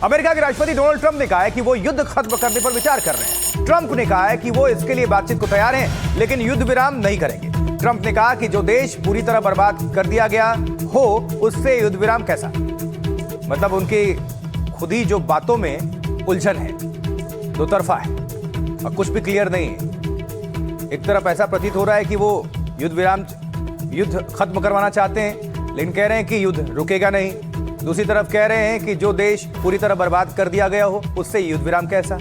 America के राष्ट्रपति Donald Trump ने कहा है कि वो युद्ध खत्म करने पर विचार कर रहे हैं। ट्रंप ने कहा है कि वो इसके लिए बातचीत को तैयार हैं, लेकिन युद्ध विराम नहीं करेंगे। ट्रंप ने कहा कि जो देश पूरी तरह बर्बाद कर दिया गया हो उससे युद्ध विराम कैसा। मतलब उनकी खुद ही जो बातों में उलझन है, दो तरफा है और कुछ भी क्लियर नहीं है। एक तरफ ऐसा प्रतीत हो रहा है कि वो युद्ध खत्म करवाना चाहते हैं, लेकिन कह रहे हैं कि युद्ध रुकेगा नहीं। दूसरी तरफ कह रहे हैं कि जो देश पूरी तरह बर्बाद कर दिया गया हो उससे युद्ध विराम कैसा।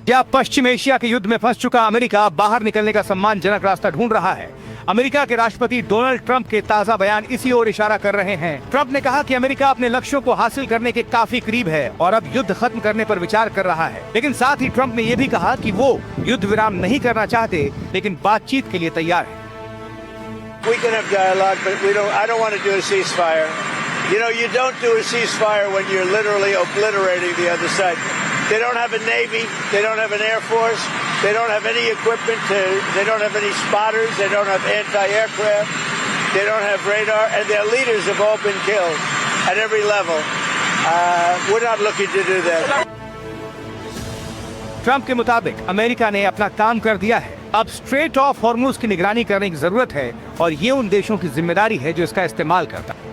क्या पश्चिम एशिया के युद्ध में फंस चुका अमेरिका बाहर निकलने का सम्मानजनक रास्ता ढूंढ रहा है। अमेरिका के राष्ट्रपति डोनाल्ड ट्रंप के ताजा बयान इसी ओर इशारा कर रहे हैं। ट्रंप ने कहा कि अमेरिका अपने लक्ष्यों को हासिल करने के काफी करीब है और अब युद्ध खत्म करने पर विचार कर रहा है। लेकिन साथ ही ट्रंप ने यह भी कहा कि वो युद्ध विराम नहीं करना चाहते, लेकिन बातचीत के लिए तैयार है। We can have dialogue, but I don't want to do a ceasefire. You know, you don't do a ceasefire when you're literally obliterating the other side. They don't have a navy. They don't have an air force. They don't have any equipment. They don't have any spotters. They don't have anti-aircraft. They don't have radar, and their leaders have all been killed at every level. We're not looking to do that. Trump के मुताबिक America ने अपना काम कर दिया है। अब straight of Hormuz की निगरानी करने की जरूरत है और ये उन देशों की जिम्मेदारी है जो इसका इस्तेमाल करता है।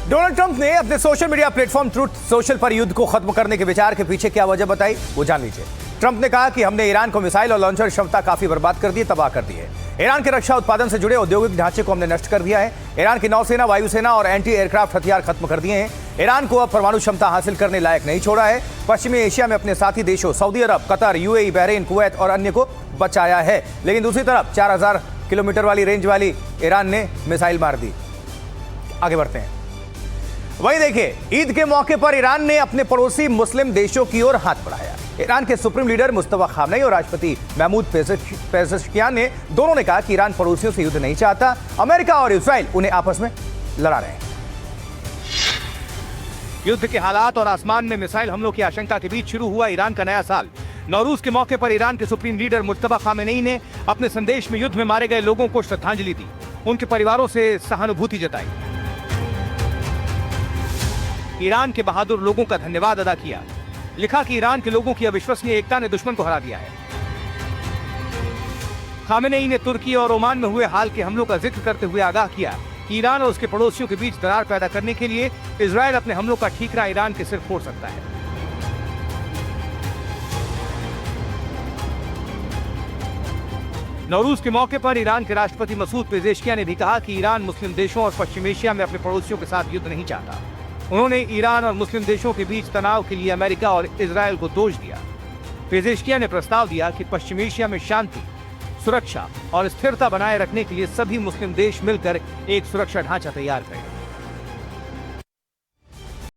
डोनाल्ड ट्रंप ने अपने social media platform truth social पर युद्ध को खत्म करने के विचार के पीछे क्या वजह बताई, वो जान लीजिए। ट्रंप ने कहा कि हमने ईरान को मिसाइल और लॉन्चर क्षमता काफी बर्बाद कर दी, तबाह कर दी है। ईरान के रक्षा उत्पादन से जुड़े औद्योगिक ढांचे को हमने नष्ट कर दिया है। ईरान की नौसेना, वायुसेना और एंटी एयरक्राफ्ट हथियार खत्म कर दिए हैं। ईरान को अब परमाणु क्षमता हासिल करने लायक नहीं छोड़ा है। पश्चिमी एशिया में अपने साथी देशों सऊदी अरब, कतर, यूएई, बहरीन, कुवैत और अन्य को बचाया है। लेकिन दूसरी तरफ 4000 किलोमीटर वाली रेंज वाली ईरान ने मिसाइल मार दी। आगे बढ़ते हैं। वहीं देखिए, ईद के मौके पर ईरान ने अपने पड़ोसी मुस्लिम देशों की ओर हाथ बढ़ाया। ईरान के सुप्रीम लीडर मुस्तफा खामनेई और राष्ट्रपति महमूद पेज़ेश्कियान ने दोनों ने कहा कि ईरान पड़ोसियों से युद्ध नहीं चाहता। अमेरिका और इस्राइल उन्हें आपस में लड़ा रहे हैं। युद्ध के हालात और आसमान में मिसाइल हमलों की आशंका के बीच शुरू हुआ ईरान का नया साल। नौरूज के मौके पर ईरान के सुप्रीम लीडर मुस्तफा खामनेई ने अपने संदेश में युद्ध में मारे गए लोगों को श्रद्धांजलि दी, उनके परिवारों से सहानुभूति जताई, ईरान के बहादुर लोगों का धन्यवाद अदा किया। लिखा कि ईरान के लोगों की अविश्वसनीय एकता ने दुश्मन को हरा दिया है। खामेनेई ने तुर्की और ओमान में हुए हाल के हमलों का जिक्र करते हुए आगाह किया कि ईरान और उसके पड़ोसियों के बीच दरार पैदा करने के लिए इजरायल अपने हमलों का ठीकरा ईरान के सिर फोड़ सकता है। नौरूज के मौके पर ईरान के राष्ट्रपति मसूद पेज़ेश्कियान ने भी कहा कि ईरान मुस्लिम देशों और पश्चिम एशिया में अपने पड़ोसियों के साथ युद्ध नहीं चाहता। उन्होंने ईरान और मुस्लिम देशों के बीच तनाव के लिए अमेरिका और इजरायल को दोष दिया। पेज़ेश्कियान ने प्रस्ताव दिया कि पश्चिम एशिया में शांति, सुरक्षा और स्थिरता बनाए रखने के लिए सभी मुस्लिम देश मिलकर एक सुरक्षा ढांचा तैयार करें।